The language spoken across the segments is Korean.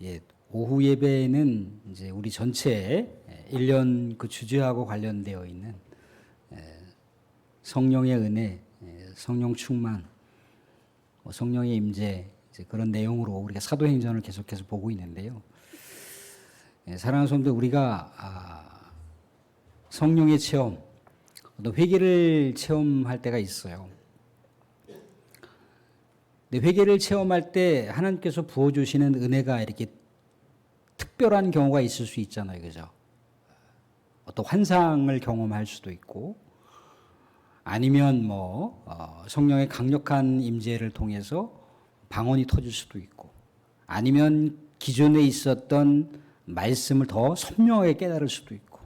예, 오후 예배는 이제 우리 전체 1년 그 주제하고 관련되어 있는 성령의 은혜, 성령 충만, 성령의 임재 이제 그런 내용으로 우리가 사도행전을 계속해서 보고 있는데요. 사랑하는 성도들, 우리가 성령의 체험, 또 회개를 체험할 때가 있어요. 근데 회개를 체험할 때 하나님께서 부어주시는 은혜가 이렇게 특별한 경우가 있을 수 있잖아요. 그죠? 어떤 환상을 경험할 수도 있고, 아니면 성령의 강력한 임재를 통해서 방언이 터질 수도 있고, 아니면 기존에 있었던 말씀을 더 선명하게 깨달을 수도 있고,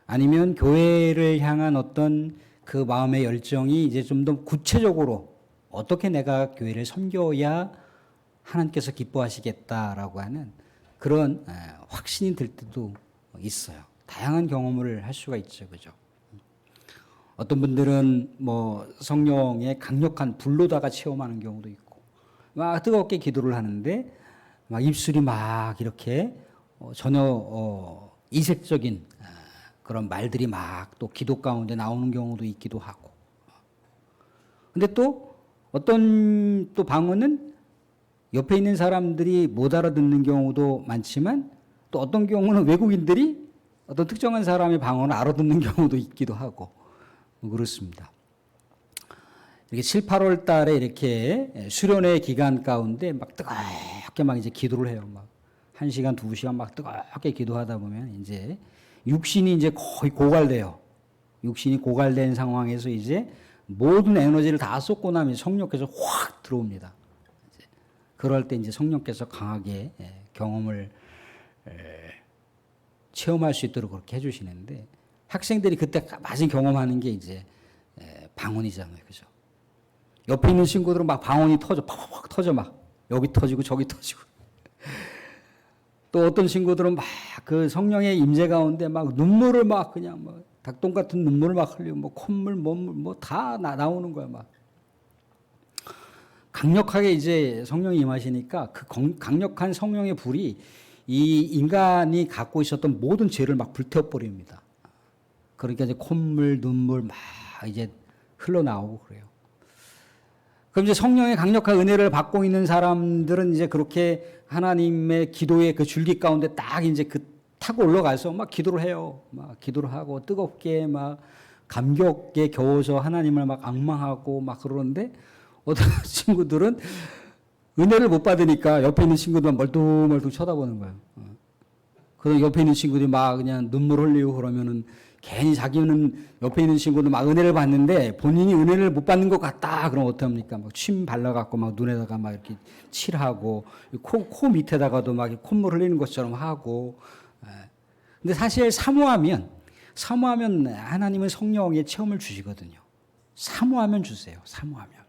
아니면 교회를 향한 어떤 그 마음의 열정이 이제 좀 더 구체적으로 어떻게 내가 교회를 섬겨야 하나님께서 기뻐하시겠다라고 하는 그런 확신이 들 때도 있어요. 다양한 경험을 할 수가 있죠. 그죠? 어떤 분들은 성령의 강력한 불로다가 체험하는 경우도 있고, 막 뜨겁게 기도를 하는데 막 입술이 막 이렇게 전혀 이색적인 그런 말들이 막 또 기도 가운데 나오는 경우도 있기도 하고. 근데 또 어떤 또 방언은 옆에 있는 사람들이 못 알아듣는 경우도 많지만, 또 어떤 경우는 외국인들이 어떤 특정한 사람의 방언을 알아듣는 경우도 있기도 하고 그렇습니다. 이렇게 7, 8월 달에 이렇게 수련회 기간 가운데 막 뜨겁게 막 이제 기도를 해요. 막 1시간, 2시간 막 뜨겁게 기도하다 보면 이제 육신이 이제 거의 고갈돼요. 육신이 고갈된 상황에서 이제 모든 에너지를 다 쏟고 나면 성령께서 확 들어옵니다. 그럴 때 이제 성령께서 강하게 경험을 체험할 수 있도록 그렇게 해주시는데, 학생들이 그때 마침 경험하는 게 이제 방언이잖아요. 그죠? 옆에 있는 친구들은 막 방언이 터져, 팍팍 터져, 막 여기 터지고 저기 터지고. 또 어떤 친구들은 막 그 성령의 임재 가운데 막 눈물을 막 그냥 닭똥 같은 눈물을 막 흘리고 콧물, 몸물 다 나오는 거야. 막 강력하게 이제 성령이 임하시니까 그 강력한 성령의 불이 이 인간이 갖고 있었던 모든 죄를 막 불태워 버립니다. 그러니까 이제 콧물, 눈물 막 이제 흘러나오고 그래요. 그럼 이제 성령의 강력한 은혜를 받고 있는 사람들은 이제 그렇게 하나님의 기도의 그 줄기 가운데 딱 이제 타고 올라가서 막 기도를 해요. 막 기도를 하고 뜨겁게 막 감격에 겨워서 하나님을 막 앙망하고 막 그러는데, 어떤 친구들은 은혜를 못 받으니까 옆에 있는 친구들만 멀뚱멀뚱 쳐다보는 거예요. 그럼 옆에 있는 친구들이 막 그냥 눈물 흘리고 그러면은 괜히 자기는 옆에 있는 친구들 막 은혜를 받는데 본인이 은혜를 못 받는 것 같다. 그럼 어떡합니까? 막 침 발라갖고 막 눈에다가 막 이렇게 칠하고 코 밑에다가도 막 콧물 흘리는 것처럼 하고. 근데 사실 사모하면 하나님은 성령의 체험을 주시거든요. 사모하면 주세요. 사모하면.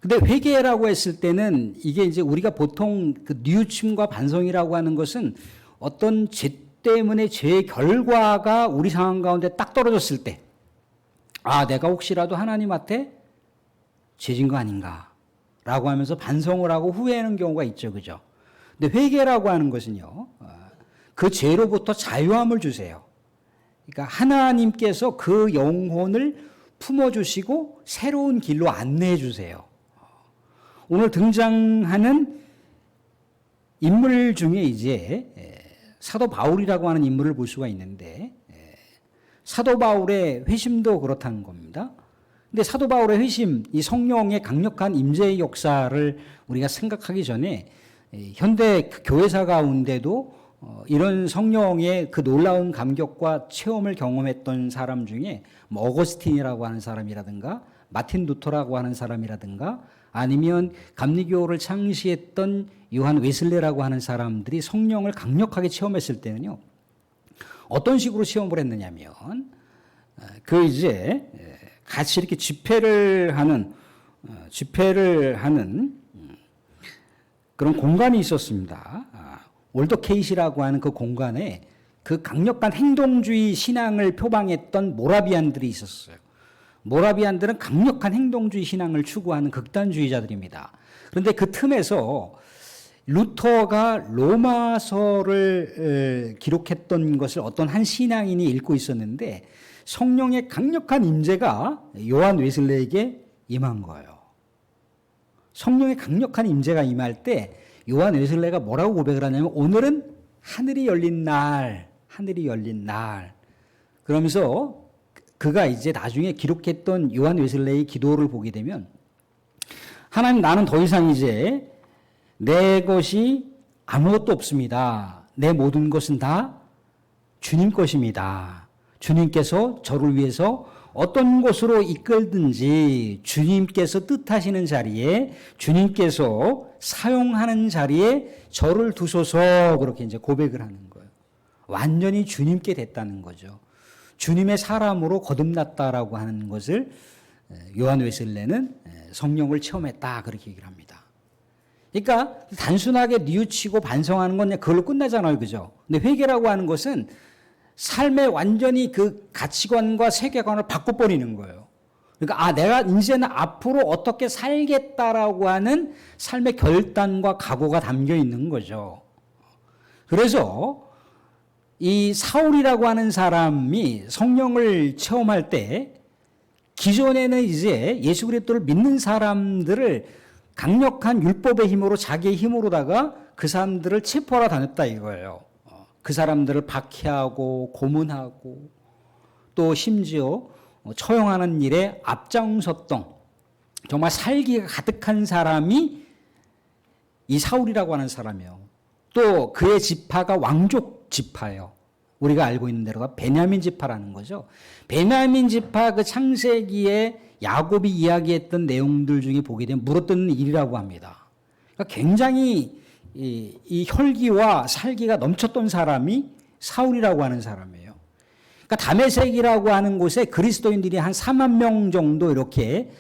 근데 회개라고 했을 때는 이게 이제 우리가 보통 그 뉘우침과 반성이라고 하는 것은 어떤 죄 때문에 죄의 결과가 우리 상황 가운데 딱 떨어졌을 때, 내가 혹시라도 하나님한테 죄진 거 아닌가 라고 하면서 반성을 하고 후회하는 경우가 있죠. 그죠? 근데 회개라고 하는 것은요, 그 죄로부터 자유함을 주세요. 그러니까 하나님께서 그 영혼을 품어주시고 새로운 길로 안내해 주세요. 오늘 등장하는 인물 중에 이제 사도 바울이라고 하는 인물을 볼 수가 있는데, 사도 바울의 회심도 그렇다는 겁니다. 근데 사도 바울의 회심, 이 성령의 강력한 임재의 역사를 우리가 생각하기 전에 현대 교회사 가운데도 이런 성령의 그 놀라운 감격과 체험을 경험했던 사람 중에 어거스틴이라고 하는 사람이라든가 마틴 루터라고 하는 사람이라든가 아니면 감리교를 창시했던 요한 웨슬레라고 하는 사람들이 성령을 강력하게 체험했을 때는요, 어떤 식으로 체험을 했느냐면 이제 같이 이렇게 집회를 하는 그런 공간이 있었습니다. 올더 케이시라고 하는 그 공간에 그 강력한 행동주의 신앙을 표방했던 모라비안들이 있었어요. 모라비안들은 강력한 행동주의 신앙을 추구하는 극단주의자들입니다. 그런데 그 틈에서 루터가 로마서를 기록했던 것을 어떤 한 신앙인이 읽고 있었는데 성령의 강력한 임재가 요한 웨슬레에게 임한 거예요. 성령의 강력한 임재가 임할 때 요한 웨슬레가 뭐라고 고백을 하냐면 오늘은 하늘이 열린 날, 하늘이 열린 날. 그러면서 그가 이제 나중에 기록했던 요한 웨슬레의 기도를 보게 되면 하나님, 나는 더 이상 이제 내 것이 아무것도 없습니다. 내 모든 것은 다 주님 것입니다. 주님께서 저를 위해서 어떤 곳으로 이끌든지 주님께서 뜻하시는 자리에, 주님께서 사용하는 자리에 저를 두소서, 그렇게 이제 고백을 하는 거예요. 완전히 주님께 됐다는 거죠. 주님의 사람으로 거듭났다라고 하는 것을 요한 웨슬레는 성령을 체험했다, 그렇게 얘기를 합니다. 그러니까 단순하게 뉘우치고 반성하는 건 그냥 그걸로 끝나잖아요, 그죠? 근데 회개라고 하는 것은 삶의 완전히 그 가치관과 세계관을 바꿔버리는 거예요. 그러니까 내가 이제는 앞으로 어떻게 살겠다라고 하는 삶의 결단과 각오가 담겨 있는 거죠. 그래서 이 사울이라고 하는 사람이 성령을 체험할 때 기존에는 이제 예수 그리스도를 믿는 사람들을 강력한 율법의 힘으로, 자기의 힘으로다가 그 사람들을 체포하러 다녔다 이거예요. 그 사람들을 박해하고 고문하고 또 심지어 처형하는 일에 앞장섰던 정말 살기가 가득한 사람이 이 사울이라고 하는 사람이에요. 또 그의 지파가 왕족 지파예요. 우리가 알고 있는 대로가 베냐민 지파라는 거죠. 베냐민 지파 그 창세기에 야곱이 이야기했던 내용들 중에 보게 되면 물어뜯는 일이라고 합니다. 그러니까 굉장히 이 혈기와 살기가 넘쳤던 사람이 사울이라고 하는 사람이에요. 그러니까 다메섹이라고 하는 곳에 그리스도인들이 한 4만 명 정도 이렇게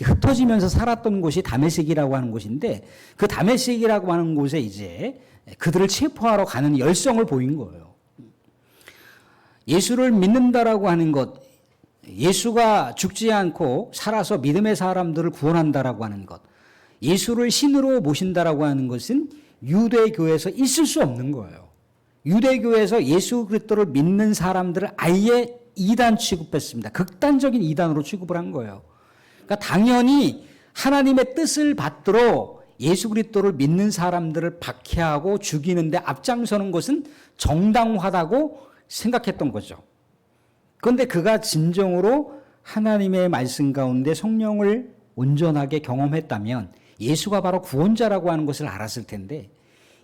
흩어지면서 살았던 곳이 다메섹이라고 하는 곳인데 그 다메섹이라고 하는 곳에 이제 그들을 체포하러 가는 열성을 보인 거예요. 예수를 믿는다라고 하는 것, 예수가 죽지 않고 살아서 믿음의 사람들을 구원한다라고 하는 것, 예수를 신으로 모신다라고 하는 것은 유대교에서 있을 수 없는 거예요. 유대교에서 예수 그리스도를 믿는 사람들을 아예 이단 취급했습니다. 극단적인 이단으로 취급을 한 거예요. 그러니까 당연히 하나님의 뜻을 받들어 예수 그리스도를 믿는 사람들을 박해하고 죽이는데 앞장서는 것은 정당하다고 생각했던 거죠. 그런데 그가 진정으로 하나님의 말씀 가운데 성령을 온전하게 경험했다면 예수가 바로 구원자라고 하는 것을 알았을 텐데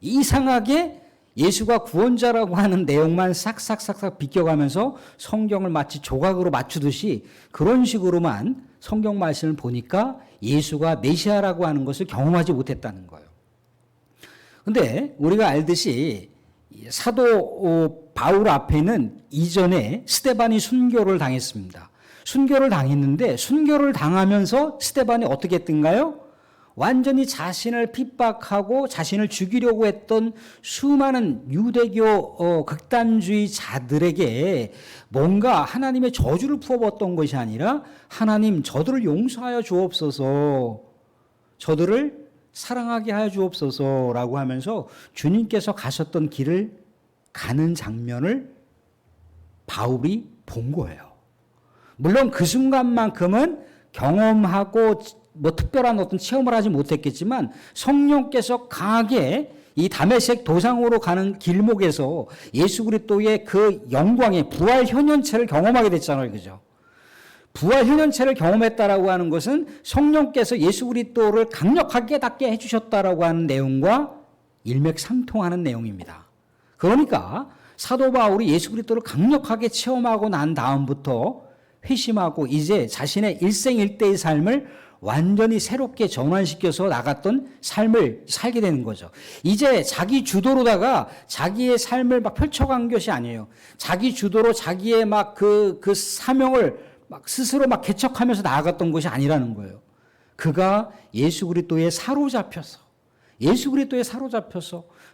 이상하게 예수가 구원자라고 하는 내용만 싹싹싹싹 비껴가면서 성경을 마치 조각으로 맞추듯이 그런 식으로만 성경 말씀을 보니까 예수가 메시아라고 하는 것을 경험하지 못했다는 거예요. 그런데 우리가 알듯이 사도 바울 앞에는 이전에 스데반이 순교를 당했습니다. 순교를 당했는데 순교를 당하면서 스데반이 어떻게 했던가요? 완전히 자신을 핍박하고 자신을 죽이려고 했던 수많은 유대교 극단주의자들에게 뭔가 하나님의 저주를 부어봤던 것이 아니라 하나님 저들을 용서하여 주옵소서, 저들을 사랑하게 하여 주옵소서라고 하면서 주님께서 가셨던 길을 가는 장면을 바울이 본 거예요. 물론 그 순간만큼은 경험하고 뭐 특별한 어떤 체험을 하지 못했겠지만 성령께서 강하게 이 다메섹 도상으로 가는 길목에서 예수 그리스도의 그 영광의 부활 현현체를 경험하게 됐잖아요. 그죠? 부활 현현체를 경험했다라고 하는 것은 성령께서 예수 그리스도를 강력하게 깨닫게 해주셨다라고 하는 내용과 일맥상통하는 내용입니다. 그러니까 사도 바울이 예수 그리스도를 강력하게 체험하고 난 다음부터 회심하고 이제 자신의 일생일대의 삶을 완전히 새롭게 전환시켜서 나갔던 삶을 살게 되는 거죠. 이제 자기 주도로다가 자기의 삶을 막 펼쳐간 것이 아니에요. 자기 주도로 자기의 막 그 사명을 막 스스로 막 개척하면서 나아갔던 것이 아니라는 거예요. 그가 예수 그리스도에 사로잡혀서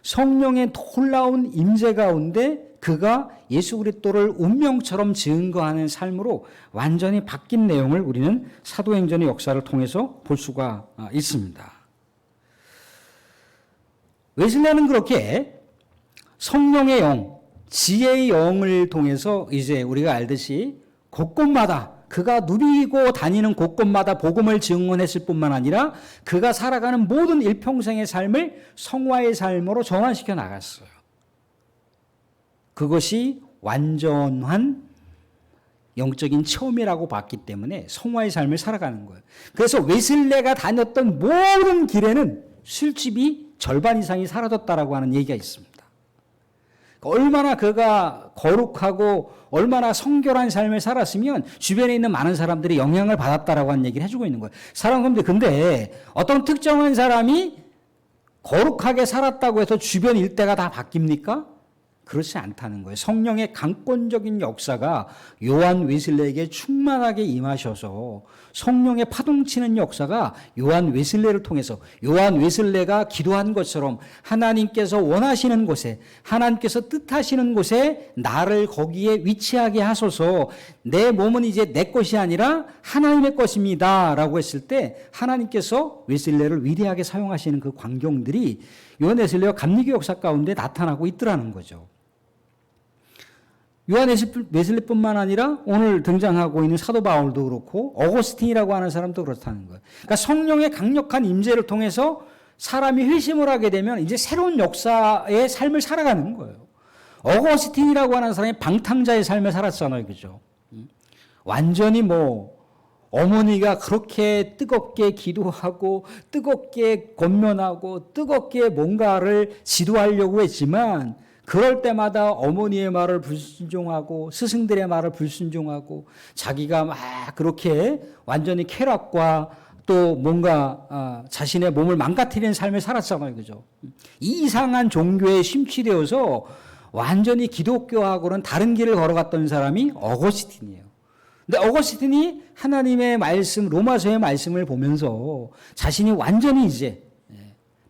성령의 놀라운 임재 가운데 그가 예수 그리스도를 운명처럼 증거하는 삶으로 완전히 바뀐 내용을 우리는 사도행전의 역사를 통해서 볼 수가 있습니다. 웨슬레는 그렇게 성령의 영, 지혜의 영을 통해서 이제 우리가 알듯이 곳곳마다 그가 누비고 다니는 곳곳마다 복음을 증언했을 뿐만 아니라 그가 살아가는 모든 일평생의 삶을 성화의 삶으로 전환시켜 나갔어요. 그것이 완전한 영적인 체험이라고 봤기 때문에 성화의 삶을 살아가는 거예요. 그래서 웨슬레가 다녔던 모든 길에는 술집이 절반 이상이 사라졌다라고 하는 얘기가 있습니다. 얼마나 그가 거룩하고 얼마나 성결한 삶을 살았으면 주변에 있는 많은 사람들이 영향을 받았다라고 하는 얘기를 해주고 있는 거예요. 사랑하는데 근데 어떤 특정한 사람이 거룩하게 살았다고 해서 주변 일대가 다 바뀝니까? 그렇지 않다는 거예요. 성령의 강권적인 역사가 요한 웨슬레에게 충만하게 임하셔서 성령의 파동치는 역사가 요한 웨슬레를 통해서 요한 웨슬레가 기도한 것처럼 하나님께서 원하시는 곳에 하나님께서 뜻하시는 곳에 나를 거기에 위치하게 하소서. 내 몸은 이제 내 것이 아니라 하나님의 것입니다 라고 했을 때 하나님께서 웨슬레를 위대하게 사용하시는 그 광경들이 요한 웨슬레와 감리교 역사 가운데 나타나고 있더라는 거죠. 요한 웨슬레뿐만 아니라 오늘 등장하고 있는 사도 바울도 그렇고 어거스틴이라고 하는 사람도 그렇다는 거예요. 그러니까 성령의 강력한 임재를 통해서 사람이 회심을 하게 되면 이제 새로운 역사의 삶을 살아가는 거예요. 어거스틴이라고 하는 사람이 방탕자의 삶을 살았잖아요. 그죠? 완전히 어머니가 그렇게 뜨겁게 기도하고 뜨겁게 권면하고 뜨겁게 뭔가를 지도하려고 했지만 그럴 때마다 어머니의 말을 불순종하고 스승들의 말을 불순종하고 자기가 막 그렇게 완전히 쾌락과 또 뭔가 자신의 몸을 망가뜨리는 삶을 살았잖아요. 그죠? 이 이상한 종교에 심취되어서 완전히 기독교하고는 다른 길을 걸어갔던 사람이 어거스틴이에요. 근데 어거스틴이 하나님의 말씀, 로마서의 말씀을 보면서 자신이 완전히 이제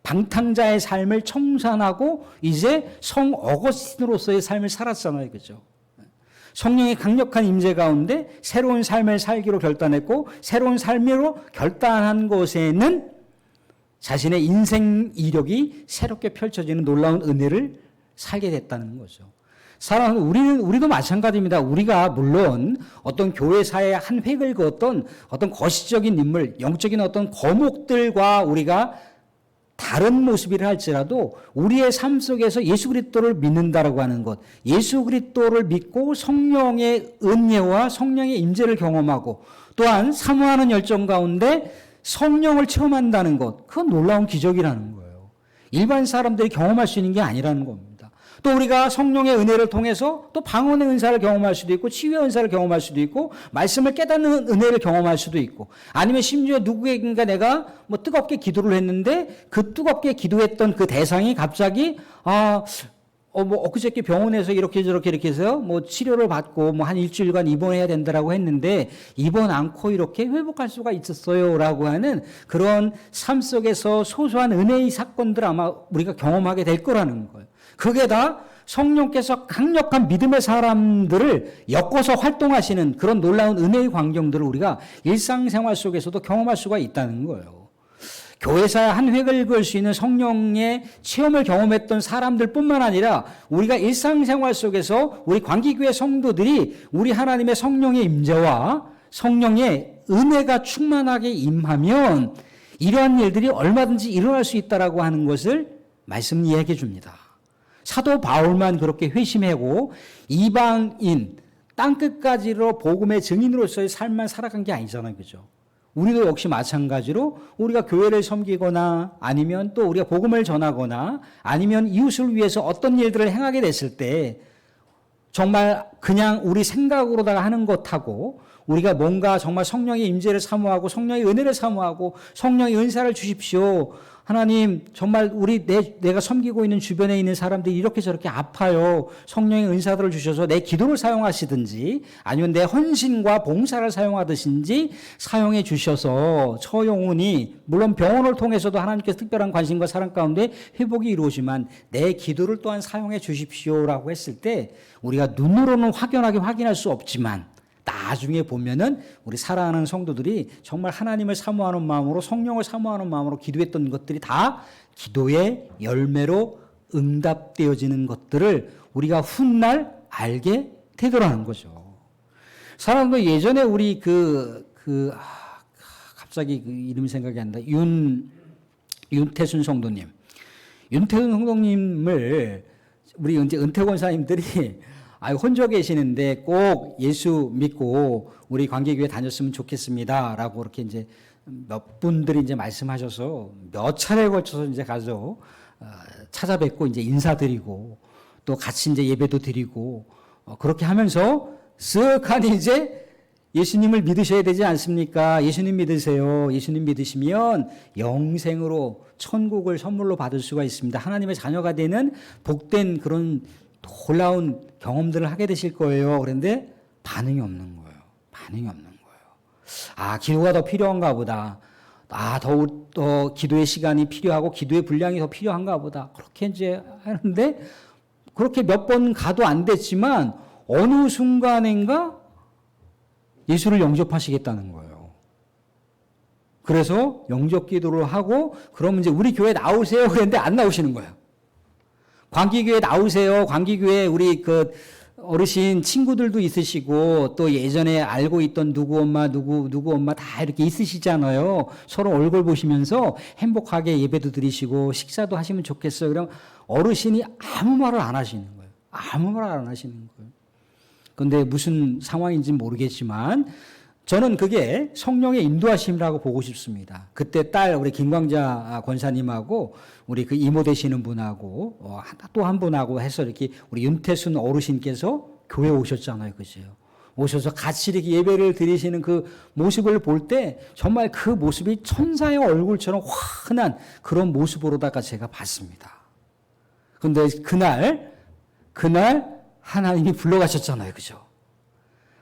방탕자의 삶을 청산하고 이제 성 어거스틴으로서의 삶을 살았잖아요. 그죠? 성령의 강력한 임재 가운데 새로운 삶을 살기로 결단했고 새로운 삶으로 결단한 곳에는 자신의 인생 이력이 새롭게 펼쳐지는 놀라운 은혜를 살게 됐다는 거죠. 사랑하는 우리도 마찬가지입니다. 우리가 물론 어떤 교회사의 한 획을 그었던 어떤 거시적인 인물, 영적인 어떤 거목들과 우리가 다른 모습이라 할지라도 우리의 삶 속에서 예수 그리스도를 믿는다라고 하는 것, 예수 그리스도를 믿고 성령의 은혜와 성령의 임재를 경험하고 또한 사모하는 열정 가운데 성령을 체험한다는 것, 그건 놀라운 기적이라는 거예요. 일반 사람들이 경험할 수 있는 게 아니라는 겁니다. 또 우리가 성령의 은혜를 통해서 또 방언의 은사를 경험할 수도 있고 치유의 은사를 경험할 수도 있고 말씀을 깨닫는 은혜를 경험할 수도 있고 아니면 심지어 누구에게인가 내가 뜨겁게 기도를 했는데 그 뜨겁게 기도했던 그 대상이 갑자기 엊그저께 병원에서 이렇게 해서 치료를 받고 한 일주일간 입원해야 된다라고 했는데 입원 않고 이렇게 회복할 수가 있었어요 라고 하는 그런 삶 속에서 소소한 은혜의 사건들 아마 우리가 경험하게 될 거라는 거예요. 그게 다 성령께서 강력한 믿음의 사람들을 엮어서 활동하시는 그런 놀라운 은혜의 광경들을 우리가 일상생활 속에서도 경험할 수가 있다는 거예요. 교회사의 한 획을 그을 수 있는 성령의 체험을 경험했던 사람들뿐만 아니라 우리가 일상생활 속에서 우리 광기교회 성도들이 우리 하나님의 성령의 임재와 성령의 은혜가 충만하게 임하면 이러한 일들이 얼마든지 일어날 수 있다라고 하는 것을 말씀 이야기해 줍니다. 사도 바울만 그렇게 회심하고 이방인 땅끝까지로 복음의 증인으로서의 삶만 살아간 게 아니잖아요. 그죠? 우리도 역시 마찬가지로 우리가 교회를 섬기거나 아니면 또 우리가 복음을 전하거나 아니면 이웃을 위해서 어떤 일들을 행하게 됐을 때 정말 그냥 우리 생각으로다가 하는 것하고 우리가 뭔가 정말 성령의 임재를 사모하고 성령의 은혜를 사모하고 성령의 은사를 주십시오. 하나님 정말 내가 섬기고 있는 주변에 있는 사람들이 이렇게 저렇게 아파요. 성령의 은사들을 주셔서 내 기도를 사용하시든지 아니면 내 헌신과 봉사를 사용하듯이 사용해 주셔서 처영혼이 물론 병원을 통해서도 하나님께서 특별한 관심과 사랑 가운데 회복이 이루어지만 내 기도를 또한 사용해 주십시오라고 했을 때 우리가 눈으로는 확연하게 확인할 수 없지만 나중에 보면은 우리 사랑하는 성도들이 정말 하나님을 사모하는 마음으로 성령을 사모하는 마음으로 기도했던 것들이 다 기도의 열매로 응답되어지는 것들을 우리가 훗날 알게 되더라는 거죠. 사람도 예전에 우리 갑자기 그 이름 생각이 안 나. 윤태순 성도님. 윤태순 성도님을 우리 이제 은퇴 권사님들이 혼자 계시는데 꼭 예수 믿고 우리 관계교회 다녔으면 좋겠습니다라고 이렇게 이제 몇 분들이 이제 말씀하셔서 몇 차례에 걸쳐서 이제 가서 찾아뵙고 이제 인사드리고 또 같이 이제 예배도 드리고 그렇게 하면서 쓱하니 이제 예수님을 믿으셔야 되지 않습니까? 예수님 믿으세요. 예수님 믿으시면 영생으로 천국을 선물로 받을 수가 있습니다. 하나님의 자녀가 되는 복된 그런 놀라운 경험들을 하게 되실 거예요. 그런데 반응이 없는 거예요. 반응이 없는 거예요. 기도가 더 필요한가 보다. 더 기도의 시간이 필요하고 기도의 분량이 더 필요한가 보다. 그렇게 이제 하는데 그렇게 몇 번 가도 안 됐지만 어느 순간인가 예수를 영접하시겠다는 거예요. 그래서 영접 기도를 하고 그러면 이제 우리 교회 나오세요. 그랬는데 안 나오시는 거예요. 광기교회 나오세요. 광기교회 우리 그 어르신 친구들도 있으시고 또 예전에 알고 있던 누구 엄마 다 이렇게 있으시잖아요. 서로 얼굴 보시면서 행복하게 예배도 드리시고 식사도 하시면 좋겠어요. 그럼 어르신이 아무 말을 안 하시는 거예요. 아무 말을 안 하시는 거예요. 그런데 무슨 상황인지는 모르겠지만 저는 그게 성령의 인도하심이라고 보고 싶습니다. 그때 딸 우리 김광자 권사님하고 우리 그 이모 되시는 분하고 또 한 분하고 해서 이렇게 우리 윤태순 어르신께서 교회에 오셨잖아요. 그죠? 오셔서 같이 이렇게 예배를 드리시는 그 모습을 볼 때 정말 그 모습이 천사의 얼굴처럼 환한 그런 모습으로다가 제가 봤습니다. 그런데 그날 하나님이 불러가셨잖아요. 그죠?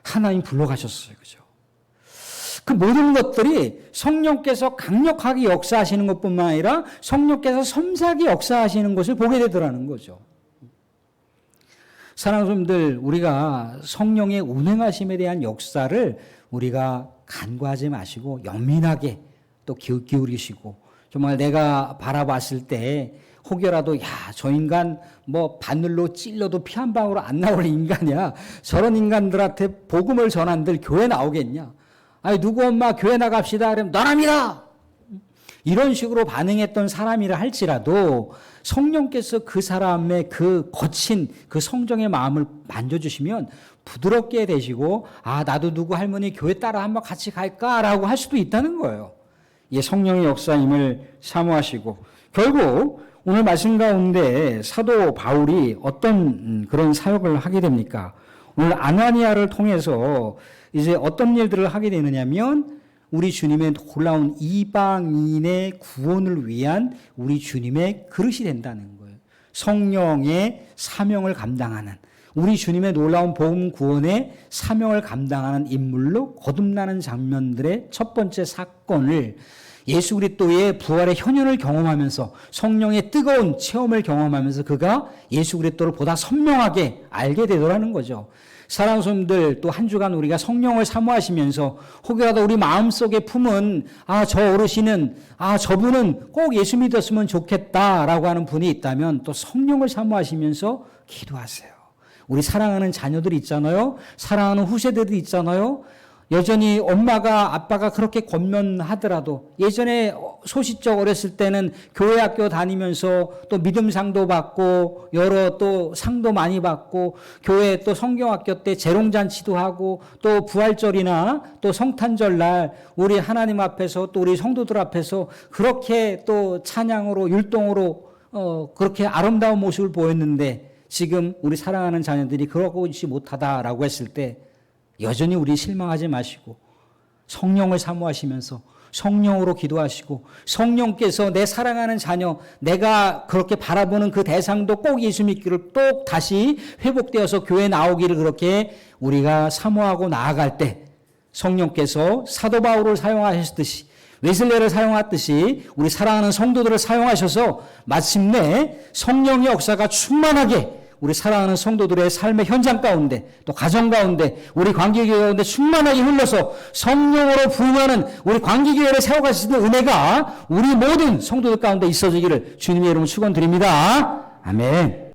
하나님 불러가셨어요. 그죠? 그 모든 것들이 성령께서 강력하게 역사하시는 것뿐만 아니라 성령께서 섬세하게 역사하시는 것을 보게 되더라는 거죠. 사랑하는 성도들, 우리가 성령의 운행하심에 대한 역사를 우리가 간과하지 마시고 연민하게 또 기울이시고 정말 내가 바라봤을 때 혹여라도 저 인간 뭐 바늘로 찔러도 피 한 방울 안 나올 인간이야. 저런 인간들한테 복음을 전한들 교회 나오겠냐. 누구 엄마 교회 나갑시다. 그러면 너랍니다. 이런 식으로 반응했던 사람이라 할지라도 성령께서 그 사람의 그 거친 그 성정의 마음을 만져주시면 부드럽게 되시고 나도 누구 할머니 교회 따라 한번 같이 갈까라고 할 수도 있다는 거예요. 이 성령의 역사임을 사모하시고 결국 오늘 말씀 가운데 사도 바울이 어떤 그런 사역을 하게 됩니까? 오늘 아나니아를 통해서 이제 어떤 일들을 하게 되느냐면 우리 주님의 놀라운 이방인의 구원을 위한 우리 주님의 그릇이 된다는 거예요. 성령의 사명을 감당하는 우리 주님의 놀라운 복음 구원의 사명을 감당하는 인물로 거듭나는 장면들의 첫 번째 사건을 예수 그리스도의 부활의 현현을 경험하면서 성령의 뜨거운 체험을 경험하면서 그가 예수 그리스도를 보다 선명하게 알게 되더라는 거죠. 사랑하는 성도들, 또 한 주간 우리가 성령을 사모하시면서 혹여라도 우리 마음속에 품은 저 어르신은 저분은 꼭 예수 믿었으면 좋겠다라고 하는 분이 있다면 또 성령을 사모하시면서 기도하세요. 우리 사랑하는 자녀들이 있잖아요. 사랑하는 후세대들이 있잖아요. 여전히 엄마가 아빠가 그렇게 권면하더라도 예전에 소시적 어렸을 때는 교회 학교 다니면서 또 믿음상도 받고 여러 또 상도 많이 받고 교회 또 성경학교 때 재롱잔치도 하고 또 부활절이나 또 성탄절날 우리 하나님 앞에서 또 우리 성도들 앞에서 그렇게 또 찬양으로 율동으로 그렇게 아름다운 모습을 보였는데 지금 우리 사랑하는 자녀들이 그러고 있지 못하다라고 했을 때 여전히 우리 실망하지 마시고 성령을 사모하시면서 성령으로 기도하시고 성령께서 내 사랑하는 자녀 내가 그렇게 바라보는 그 대상도 꼭 예수 믿기를 또 다시 회복되어서 교회에 나오기를 그렇게 우리가 사모하고 나아갈 때 성령께서 사도 바울을 사용하셨듯이 웨슬레를 사용했듯이 우리 사랑하는 성도들을 사용하셔서 마침내 성령의 역사가 충만하게 우리 사랑하는 성도들의 삶의 현장 가운데 또 가정 가운데 우리 관계교회 가운데 충만하게 흘러서 성령으로 부흥하는 우리 관계교회를 세워갈 수 있는 은혜가 우리 모든 성도들 가운데 있어지기를 주님의 이름으로 축원드립니다. 아멘.